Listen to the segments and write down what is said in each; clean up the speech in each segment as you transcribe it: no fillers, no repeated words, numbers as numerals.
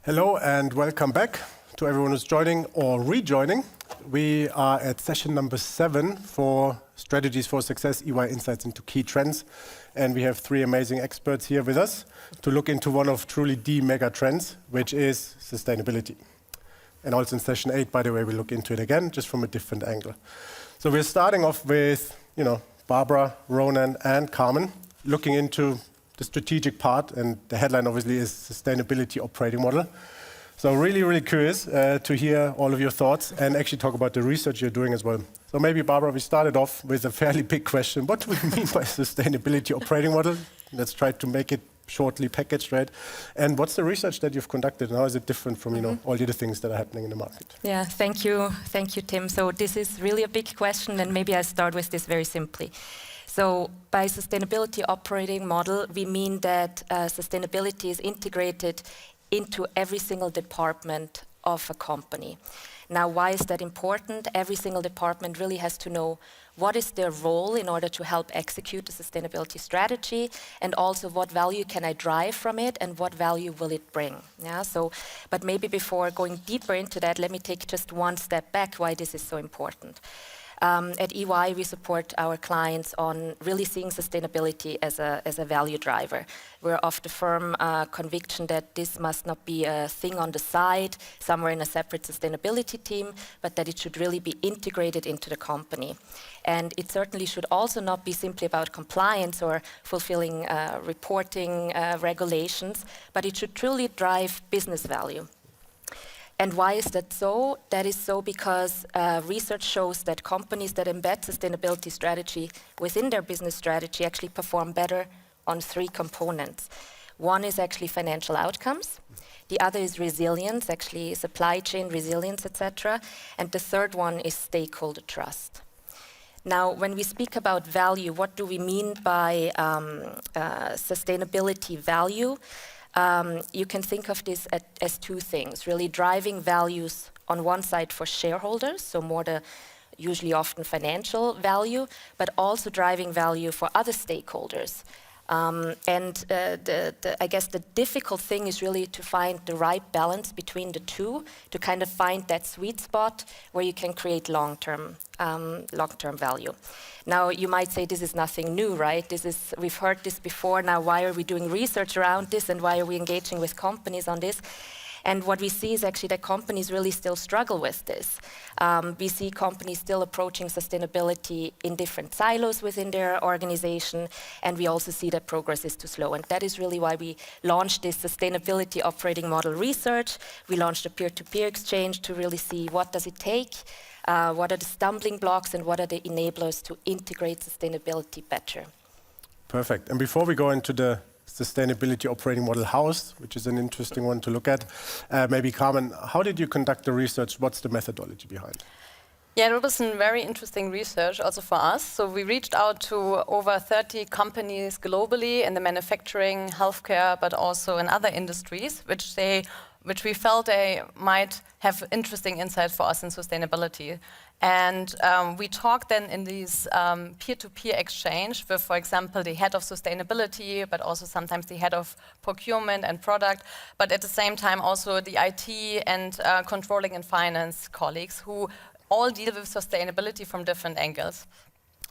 Hello and welcome back to everyone who's joining or rejoining. We are at session number 7 for Strategies for Success, EY Insights into Key Trends. And we have 3 amazing experts here with us to look into one of truly the mega trends, which is sustainability. And also in session 8, by the way, we'll look into it again, just from a different angle. So we're starting off with, Barbara, Ronan, and Carmen, looking into the strategic part, and the headline obviously is Sustainability Operating Model. So really curious to hear all of your thoughts and actually talk about the research you're doing as well. So maybe, Barbara, we started off with a fairly big question. What do we mean by Sustainability Operating Model? Let's try to make it shortly packaged, right? And what's the research that you've conducted, and how is it different from all the other things that are happening in the market? Yeah, thank you, Tim. So this is really a big question, and maybe I start with this very simply. So by sustainability operating model, we mean that sustainability is integrated into every single department of a company. Now, why is that important? Every single department really has to know what is their role in order to help execute a sustainability strategy, and also what value can I drive from it and what value will it bring. Yeah, but maybe before going deeper into that, let me take just one step back why this is so important. At EY, we support our clients on really seeing sustainability as a value driver. We're of the firm conviction that this must not be a thing on the side, somewhere in a separate sustainability team, but that it should really be integrated into the company. And it certainly should also not be simply about compliance or fulfilling reporting regulations, but it should truly drive business value. And why is that so? That is so because research shows that companies that embed sustainability strategy within their business strategy actually perform better on 3 components. One is actually financial outcomes. The other is resilience, actually supply chain resilience, etc. And the third one is stakeholder trust. Now, when we speak about value, what do we mean by sustainability value? You can think of this as 2 things, really driving values on one side for shareholders, so more the usually often financial value, but also driving value for other stakeholders. I guess the difficult thing is really to find the right balance between the 2, to kind of find that sweet spot where you can create long-term value. Now, you might say this is nothing new, right? We've heard this before. Now, why are we doing research around this, and why are we engaging with companies on this? And what we see is actually that companies really still struggle with this. We see companies still approaching sustainability in different silos within their organization, and we also see that progress is too slow. And that is really why we launched this sustainability operating model research. We launched a peer-to-peer exchange to really see what does it take, what are the stumbling blocks, and what are the enablers to integrate sustainability better. Perfect. And before we go into the Sustainability Operating Model House, which is an interesting one to look at. Maybe Carmen, how did you conduct the research? What's the methodology behind? Yeah, it was a very interesting research also for us. So we reached out to over 30 companies globally in the manufacturing, healthcare, but also in other industries, which we felt they might have interesting insights for us in sustainability. And we talked then in these peer-to-peer exchange with, for example, the head of sustainability, but also sometimes the head of procurement and product, but at the same time also the IT and controlling and finance colleagues who all deal with sustainability from different angles.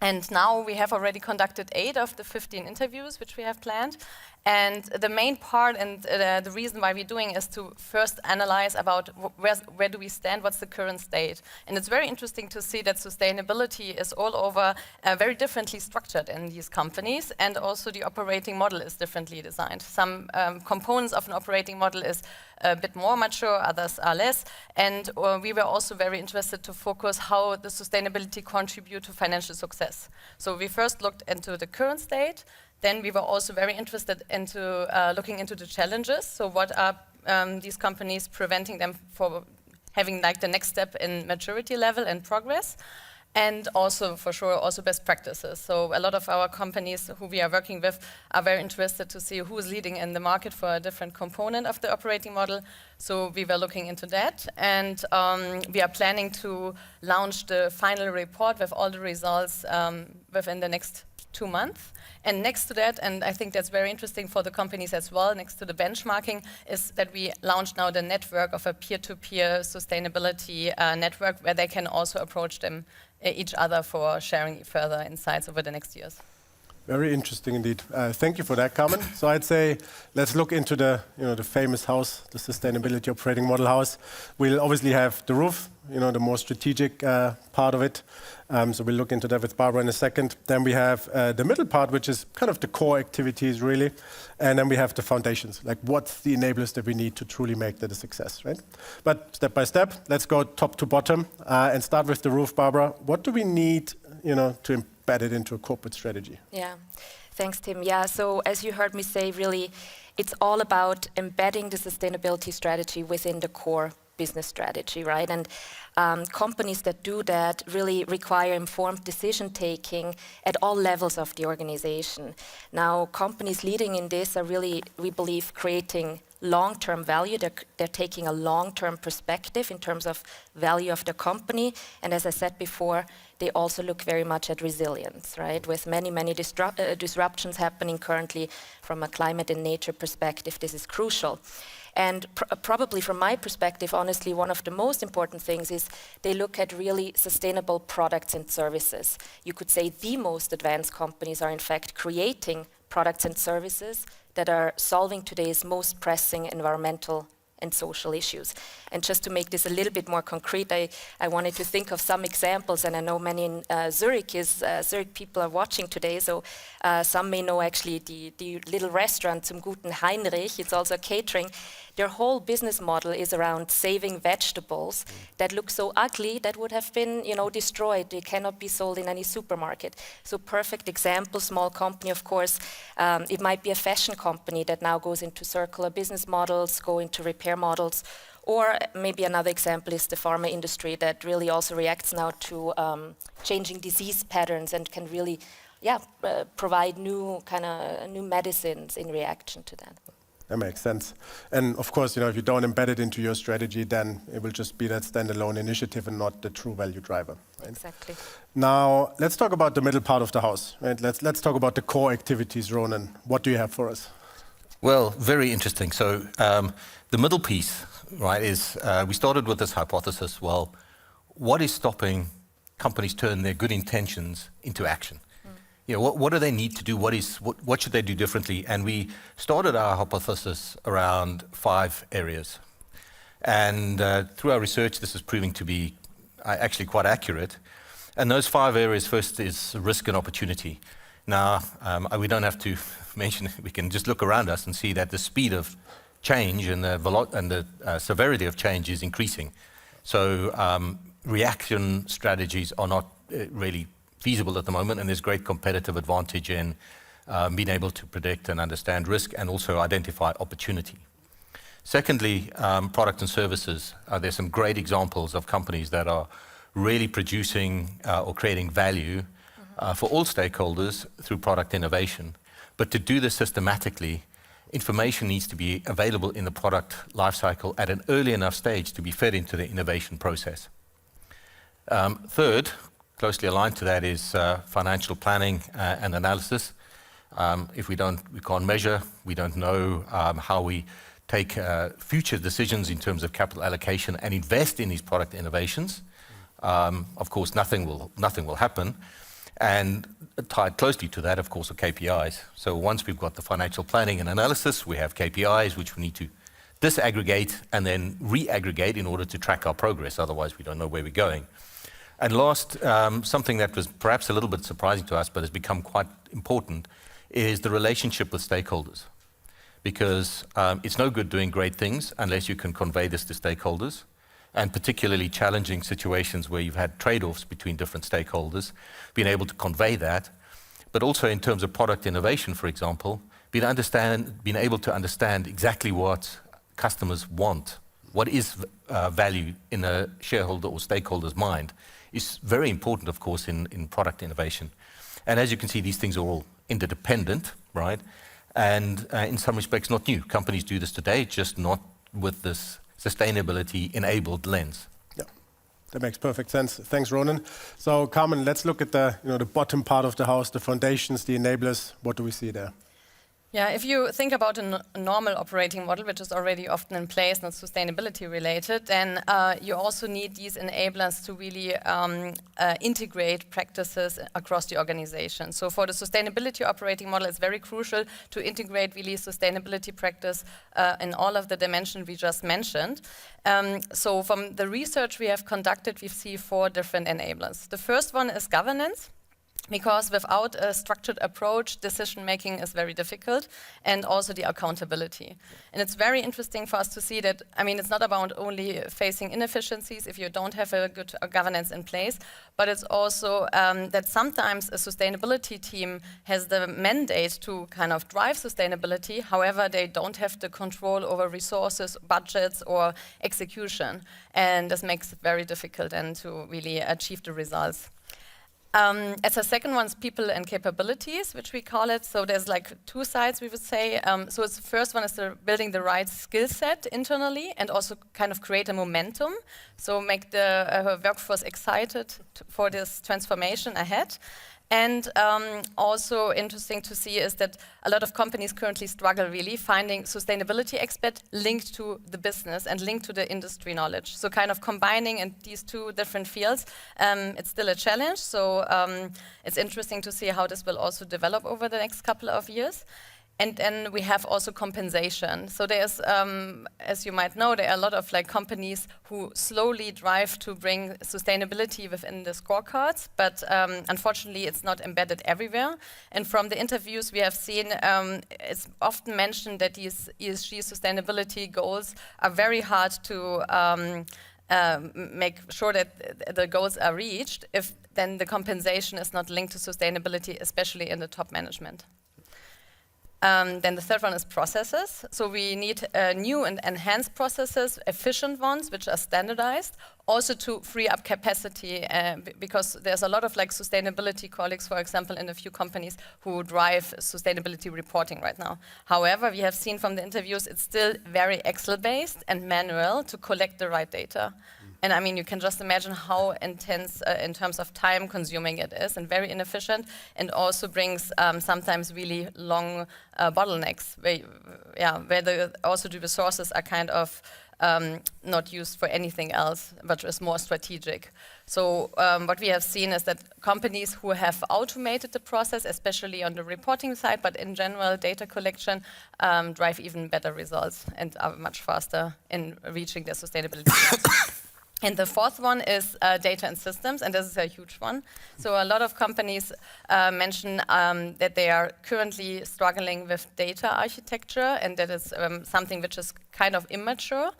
And now we have already conducted 8 of the 15 interviews which we have planned. And the main part and the reason why we're doing is to first analyze about where do we stand, what's the current state. And it's very interesting to see that sustainability is all over very differently structured in these companies, and also the operating model is differently designed. Some components of an operating model is a bit more mature, others are less. And we were also very interested to focus how the sustainability contribute to financial success. So we first looked into the current state. Then we were also very interested into looking into the challenges. So what are these companies preventing them from having like the next step in maturity level and progress? And also, for sure, also best practices. So a lot of our companies who we are working with are very interested to see who is leading in the market for a different component of the operating model, So we were looking into that, and we are planning to launch the final report with all the results within the next 2 months. And next to that, and I think that's very interesting for the companies as well, next to the benchmarking, is that we launched now the network of a peer-to-peer sustainability network where they can also approach them each other for sharing further insights over the next years. Very interesting indeed. Thank you for that, Carmen. So I'd say let's look into the famous house, the sustainability operating model house. We'll obviously have the roof, the more strategic part of it. So we'll look into that with Barbara in a second. Then we have the middle part, which is kind of the core activities, really. And then we have the foundations, like what's the enablers that we need to truly make that a success, right? But step by step, let's go top to bottom and start with the roof, Barbara. What do we need, to embed it into a corporate strategy? Yeah, thanks, Tim. Yeah, so as you heard me say, really, it's all about embedding the sustainability strategy within the core business strategy, right? And companies that do that really require informed decision-taking at all levels of the organization. Now, companies leading in this are really, we believe, creating long-term value. They're taking a long-term perspective in terms of value of the company. And as I said before, they also look very much at resilience, right? With many disruptions happening currently from a climate and nature perspective, this is crucial. And probably from my perspective, honestly, one of the most important things is they look at really sustainable products and services. You could say the most advanced companies are in fact creating products and services that are solving today's most pressing environmental and social issues. And just to make this a little bit more concrete, I wanted to think of some examples, and I know many in Zurich people are watching today, so some may know actually the little restaurant Zum Guten Heinrich. It's also catering. Their whole business model is around saving vegetables that look so ugly that would have been, destroyed. They cannot be sold in any supermarket. So perfect example, small company, of course. It might be a fashion company that now goes into circular business models, go into repair models. Or maybe another example is the pharma industry that really also reacts now to changing disease patterns and can really, provide new medicines in reaction to that. That makes sense. And of course, if you don't embed it into your strategy, then it will just be that standalone initiative and not the true value driver. Right? Exactly. Now, let's talk about the middle part of the house. Right? Let's talk about the core activities, Ronan. What do you have for us? Well, very interesting. So the middle piece, right, is we started with this hypothesis. Well, what is stopping companies turn their good intentions into action? What do they need to do? What should they do differently? And we started our hypothesis around 5 areas. And through our research, this is proving to be actually quite accurate. And those 5 areas, first is risk and opportunity. Now, we don't have to mention, we can just look around us and see that the speed of change and the severity of change is increasing. So reaction strategies are not really feasible at the moment, and there's great competitive advantage in being able to predict and understand risk and also identify opportunity. Secondly, product and services. There's some great examples of companies that are really producing or creating value for all stakeholders through product innovation. But to do this systematically, information needs to be available in the product lifecycle at an early enough stage to be fed into the innovation process. Third, closely aligned to that, is financial planning and analysis. If we can't measure, we don't know how we take future decisions in terms of capital allocation and invest in these product innovations. Of course, nothing will happen. And tied closely to that, of course, are KPIs. So once we've got the financial planning and analysis, we have KPIs which we need to disaggregate and then re-aggregate in order to track our progress. Otherwise, we don't know where we're going. And last, something that was perhaps a little bit surprising to us, but has become quite important, is the relationship with stakeholders. Because it's no good doing great things unless you can convey this to stakeholders, and particularly challenging situations where you've had trade-offs between different stakeholders, being able to convey that. But also in terms of product innovation, for example, being able to understand exactly what customers want, what is value in a shareholder or stakeholder's mind, is very important, of course, in product innovation. And as you can see, these things are all interdependent, right? And in some respects, not new. Companies do this today, just not with this sustainability-enabled lens. Yeah, that makes perfect sense. Thanks, Ronan. So, Carmen, let's look at the bottom part of the house, the foundations, the enablers. What do we see there? Yeah, if you think about a normal operating model, which is already often in place, not sustainability related, then you also need these enablers to really integrate practices across the organization. So for the sustainability operating model, it's very crucial to integrate really sustainability practice in all of the dimensions we just mentioned. So from the research we have conducted, we see 4 different enablers. The first one is governance. Because without a structured approach, decision-making is very difficult, and also the accountability. And it's very interesting for us to see that, I mean, it's not about only facing inefficiencies if you don't have a good governance in place, but it's also that sometimes a sustainability team has the mandate to kind of drive sustainability, however, they don't have the control over resources, budgets, or execution. And this makes it very difficult then to really achieve the results. As a second one is people and capabilities, which we call it. So there's like 2 sides, we would say. So it's the first one is building the right skill set internally and also kind of create a momentum. So make the workforce excited for this transformation ahead. And also interesting to see is that a lot of companies currently struggle really finding sustainability expert linked to the business and linked to the industry knowledge. So kind of combining in these 2 different fields, it's still a challenge. So it's interesting to see how this will also develop over the next couple of years. And then we have also compensation. So there's, as you might know, there are a lot of companies who slowly drive to bring sustainability within the scorecards, but unfortunately it's not embedded everywhere. And from the interviews we have seen, it's often mentioned that these ESG sustainability goals are very hard to make sure that the goals are reached if then the compensation is not linked to sustainability, especially in the top management. Then the third one is processes. So we need new and enhanced processes, efficient ones, which are standardized, also to free up capacity, because there's a lot of sustainability colleagues, for example, in a few companies who drive sustainability reporting right now. However, we have seen from the interviews, it's still very Excel-based and manual to collect the right data. And I mean, you can just imagine how intense in terms of time consuming it is and very inefficient, and also brings sometimes really long bottlenecks where also the resources are kind of not used for anything else, but is more strategic. So what we have seen is that companies who have automated the process, especially on the reporting side, but in general data collection, drive even better results and are much faster in reaching their sustainability goals. And the fourth one is data and systems, and this is a huge one. So a lot of companies mention that they are currently struggling with data architecture, and that is something which is kind of immature,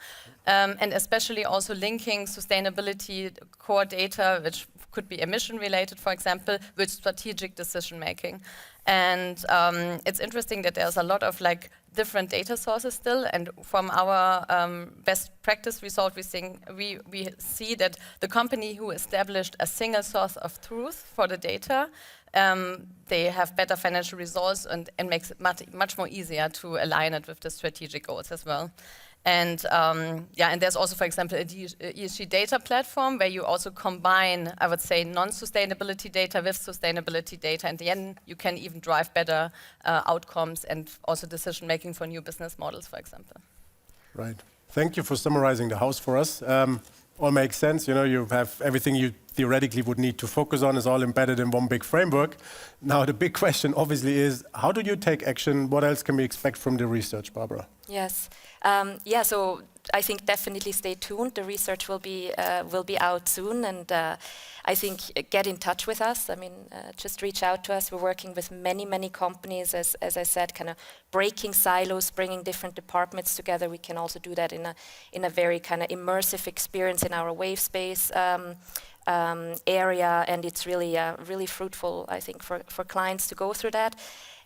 and especially also linking sustainability core data, which could be emission related, for example, with strategic decision making. And it's interesting that there's a lot of different data sources still, and from our best practice result, we see that the company who established a single source of truth for the data, they have better financial results and makes it much more easier to align it with the strategic goals as well. And and there's also, for example, a ESG data platform where you also combine, I would say, non-sustainability data with sustainability data. And then you can even drive better outcomes and also decision-making for new business models, for example. Right. Thank you for summarizing the house for us. All makes sense. You have everything you theoretically would need to focus on is all embedded in one big framework. Now, the big question obviously is, how do you take action? What else can we expect from the research, Barbara? Yes. So I think definitely stay tuned. The research will be out soon, and I think get in touch with us. I mean, just reach out to us. We're working with many companies, as I said, kind of breaking silos, bringing different departments together. We can also do that in a very kind of immersive experience in our wave space area, and it's really fruitful, I think, for clients to go through that.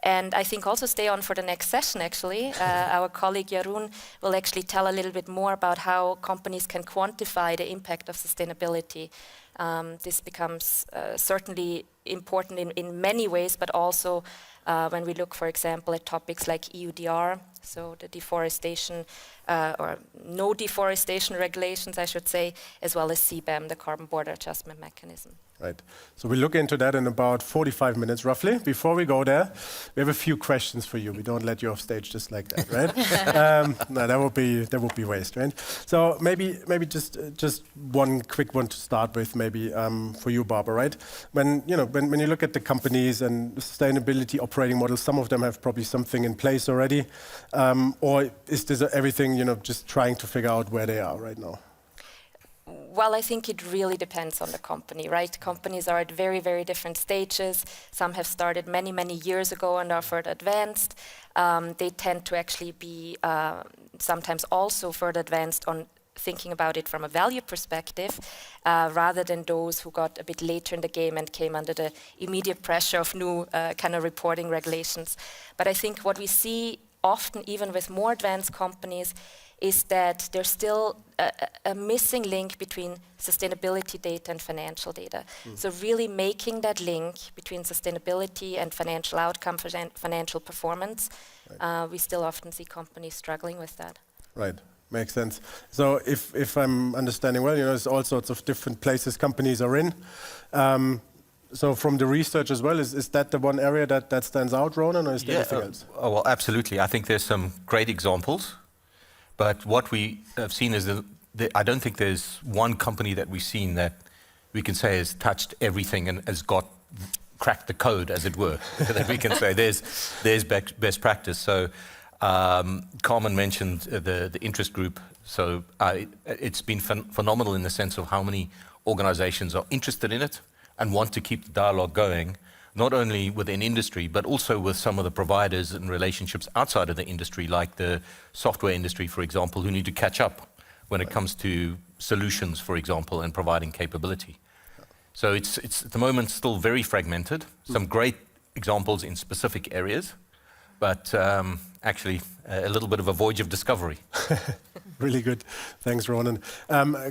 And I think also stay on for the next session, actually. Our colleague Jeroen will actually tell a little bit more about how companies can quantify the impact of sustainability. This becomes certainly important in many ways, but also when we look, for example, at topics like EUDR, so the deforestation or no deforestation regulations, I should say, as well as CBAM, the Carbon Border Adjustment Mechanism. Right. So we'll look into that in about 45 minutes, roughly. Before we go there, we have a few questions for you. We don't let you off stage just like that, right? No, that would be waste, right? So maybe just one quick one to start with, maybe for you, Barbara, right? When you look at the companies and sustainability operating models, some of them have probably something in place already, or is this everything just trying to figure out where they are right now? Well, I think it really depends on the company, right? Companies are at very, very different stages. Some have started many, many years ago and are further advanced. They tend to actually be sometimes also further advanced on thinking about it from a value perspective, rather than those who got a bit later in the game and came under the immediate pressure of new kind of reporting regulations. But I think what we see often, even with more advanced companies, is that there's still a missing link between sustainability data and financial data. So really making that link between sustainability and financial outcome, financial performance, we still often see companies struggling with that. Right, makes sense. So if I'm understanding well, there's all sorts of different places companies are in. So from the research as well, is that the one area that stands out, Ronan, or is there anything else? Well, absolutely. I think there's some great examples. But what we have seen is I don't think there's one company that we've seen that we can say has touched everything and has cracked the code, as it were, that we can say there's best practice. So Carmen mentioned the interest group. So it's been phenomenal in the sense of how many organizations are interested in it and want to keep the dialogue going, not only within industry, but also with some of the providers and relationships outside of the industry, like the software industry, for example, who need to catch up when it comes to solutions, for example, and providing capability. So it's at the moment still very fragmented, some great examples in specific areas, but actually a little bit of a voyage of discovery. Really good. Thanks, Ronan.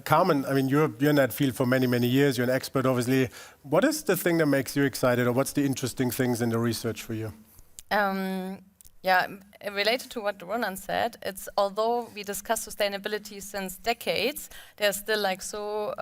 Carmen, I mean, you're in that field for many, many years. You're an expert, obviously. What is the thing that makes you excited, or what's the interesting things in the research for you? Yeah, related to what Ronan said, it's although we discuss sustainability since decades, there's still like so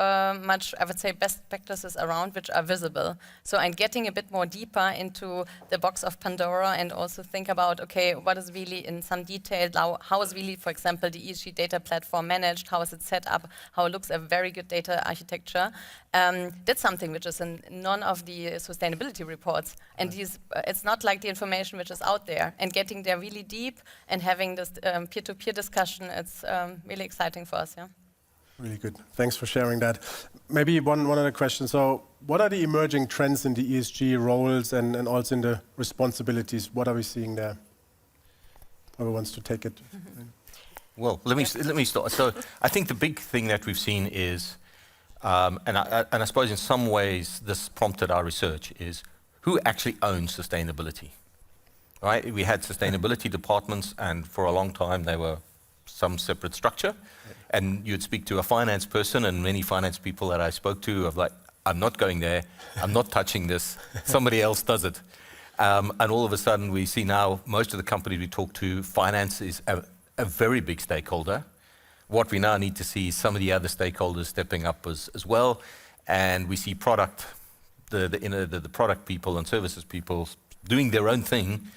much, I would say, best practices around which are visible. So I'm getting a bit more deeper into the box of Pandora and also think about, okay, what is really in some detail, how is really, for example, the ESG data platform managed, how is it set up, how it looks a very good data architecture. That's something which is in none of the sustainability reports. And it's not like the information which is out there, and getting there really deep and having this peer-to-peer discussion, it's really exciting for us, yeah. Really good. Thanks for sharing that. Maybe one other question. So what are the emerging trends in the ESG roles and also in the responsibilities? What are we seeing there? Whoever wants to take it. Well, let me start. So I think the big thing that we've seen is, and I suppose in some ways this prompted our research, is who actually owns sustainability? Right? We had sustainability departments, and for a long time they were some separate structure. And you'd speak to a finance person, and many finance people that I spoke to are like, I'm not going there, I'm not touching this, somebody else does it. And all of a sudden we see now most of the companies we talk to, finance is a very big stakeholder. What we now need to see is some of the other stakeholders stepping up as well. And we see product, the product people and services people doing their own thing,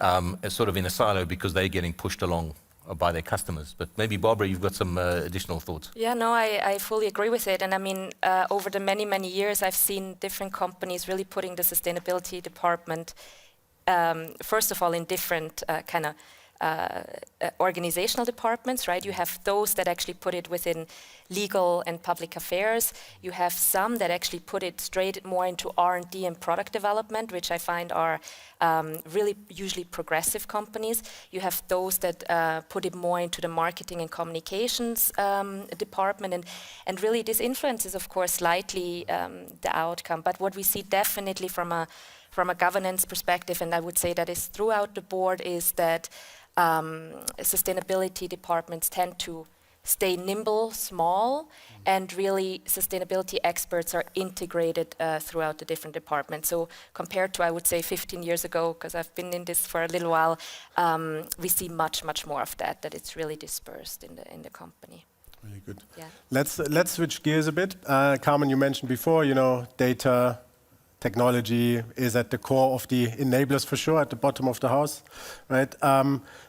as sort of in a silo because they're getting pushed along by their customers. But maybe, Barbara, you've got some additional thoughts. Yeah, no, I fully agree with it. And I mean, over the many, many years, I've seen different companies really putting the sustainability department, first of all, in different kind of organizational departments, right? You have those that actually put it within legal and public affairs. You have some that actually put it straight more into R&D and product development, which I find are really usually progressive companies. You have those that put it more into the marketing and communications department. And really this influences, of course, slightly the outcome. But what we see definitely from a governance perspective, and I would say that is throughout the board, is that sustainability departments tend to stay nimble, small, and really sustainability experts are integrated throughout the different departments. So compared to, I would say, 15 years ago, because I've been in this for a little while, we see much more of that it's really dispersed in the company. Really good. Yeah. Let's switch gears a bit. Carmen, you mentioned before, data, technology is at the core of the enablers for sure, at the bottom of the house, right?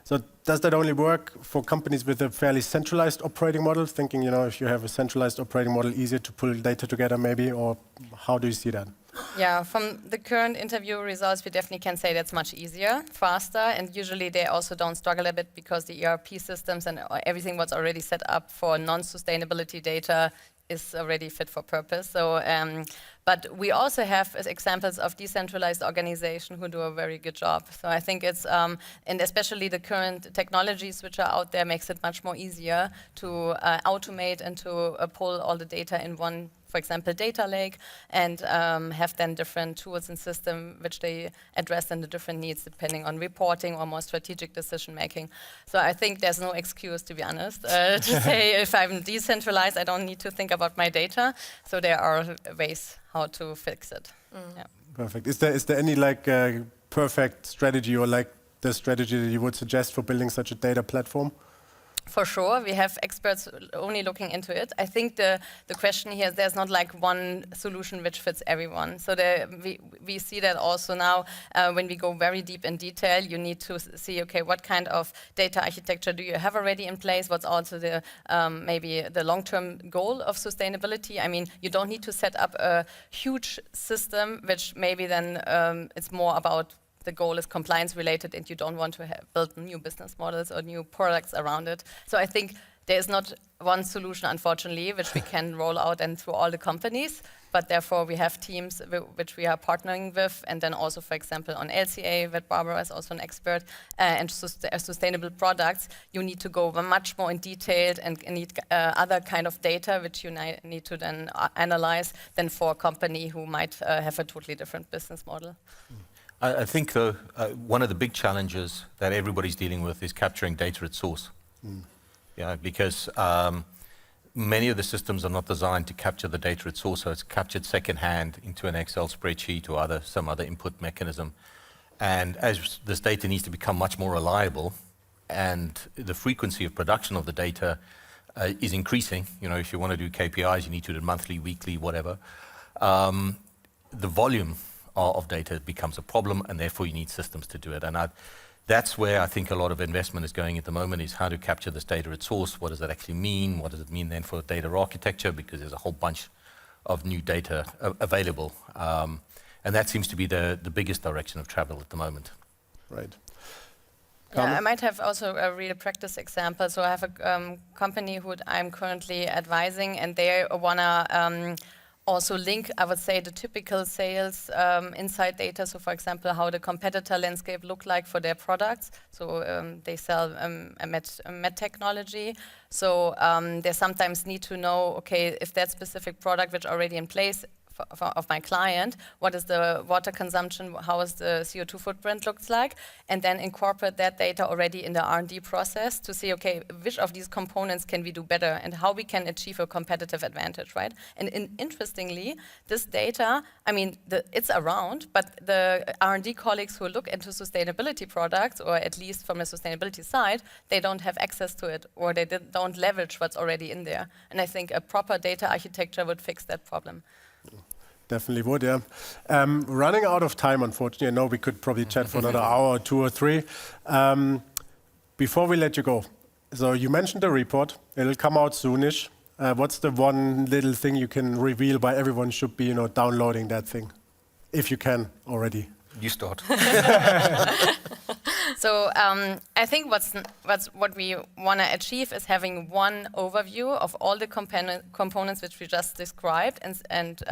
So does that only work for companies with a fairly centralized operating model? Thinking, if you have a centralized operating model, easier to pull data together maybe, or how do you see that? Yeah, from the current interview results, we definitely can say that's much easier, faster, and usually they also don't struggle a bit because the ERP systems and everything was already set up for non-sustainability data is already fit for purpose. So, but we also have examples of decentralized organization who do a very good job. So I think it's, and especially the current technologies which are out there makes it much more easier to automate and to pull all the data in one, for example, data lake, and have then different tools and systems which they address in the different needs depending on reporting or more strategic decision making. So I think there's no excuse, to be honest, to say if I'm decentralized, I don't need to think about my data. So there are ways how to fix it. Yeah. Perfect. Is there any perfect strategy or the strategy that you would suggest for building such a data platform? For sure, we have experts only looking into it. I think the question here is there's not one solution which fits everyone. So we see that also now when we go very deep in detail, you need to see, okay, what kind of data architecture do you have already in place? What's also the maybe the long-term goal of sustainability? I mean, you don't need to set up a huge system, which maybe then it's more about the goal is compliance related and you don't want to build new business models or new products around it. So I think there is not one solution, unfortunately, which we can roll out and through all the companies, but therefore we have teams which we are partnering with, and then also, for example, on LCA, that Barbara is also an expert, and sustainable products, you need to go much more in detail and need other kind of data which you need to then analyze than for a company who might have a totally different business model. I think, though, one of the big challenges that everybody's dealing with is capturing data at source. Yeah, because many of the systems are not designed to capture the data at source, so it's captured secondhand into an Excel spreadsheet or some other input mechanism. And as this data needs to become much more reliable, and the frequency of production of the data is increasing, if you want to do KPIs, you need to do it monthly, weekly, whatever. The volume of data becomes a problem, and therefore you need systems to do it. And that's where I think a lot of investment is going at the moment, is how to capture this data at source. What does that actually mean? What does it mean then for data architecture? Because there's a whole bunch of new data available. And that seems to be the biggest direction of travel at the moment. Right. Yeah, I might have also a real practice example. So I have a company who I'm currently advising, and they want to also link, I would say, the typical sales inside data. So, for example, how the competitor landscape look like for their products. So they sell a med technology. So they sometimes need to know, okay, if that specific product which already in place of my client, what is the water consumption, how is the CO2 footprint looks like, and then incorporate that data already in the R&D process to see, okay, which of these components can we do better and how we can achieve a competitive advantage, right? And interestingly, this data, I mean, it's around, but the R&D colleagues who look into sustainability products, or at least from a sustainability side, they don't have access to it, or they don't leverage what's already in there. And I think a proper data architecture would fix that problem. Definitely would, yeah. Running out of time, unfortunately. I know we could probably chat for another hour or two or three. Before we let you go, so you mentioned the report. It'll come out soonish. What's the one little thing you can reveal why everyone should be, downloading that thing, if you can already? You start. So I think what we want to achieve is having one overview of all the components which we just described, and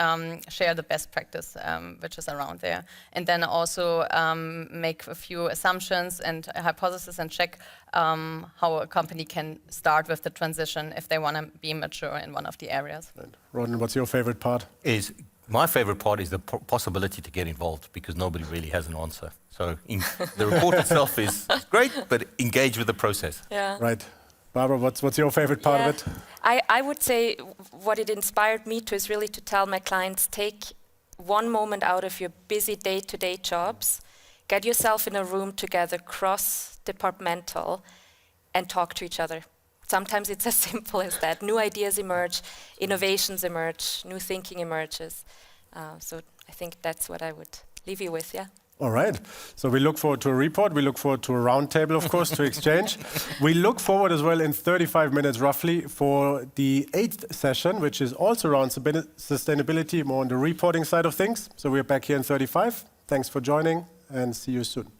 share the best practice which is around there, and then also make a few assumptions and a hypothesis and check how a company can start with the transition if they want to be mature in one of the areas. Right. Ronan, what's your favorite part? My favorite part is the possibility to get involved, because nobody really has an answer. So the report itself is great, but engage with the process. Yeah. Right. Barbara, what's your favorite part of it? I would say what it inspired me to is really to tell my clients, take one moment out of your busy day-to-day jobs, get yourself in a room together, cross-departmental, and talk to each other. Sometimes it's as simple as that. New ideas emerge, innovations emerge, new thinking emerges. So I think that's what I would leave you with, yeah? All right. So we look forward to a report. We look forward to a roundtable, of course, to exchange. We look forward as well in 35 minutes roughly for the 8th session, which is also around sustainability, more on the reporting side of things. So we're back here in 35. Thanks for joining and see you soon.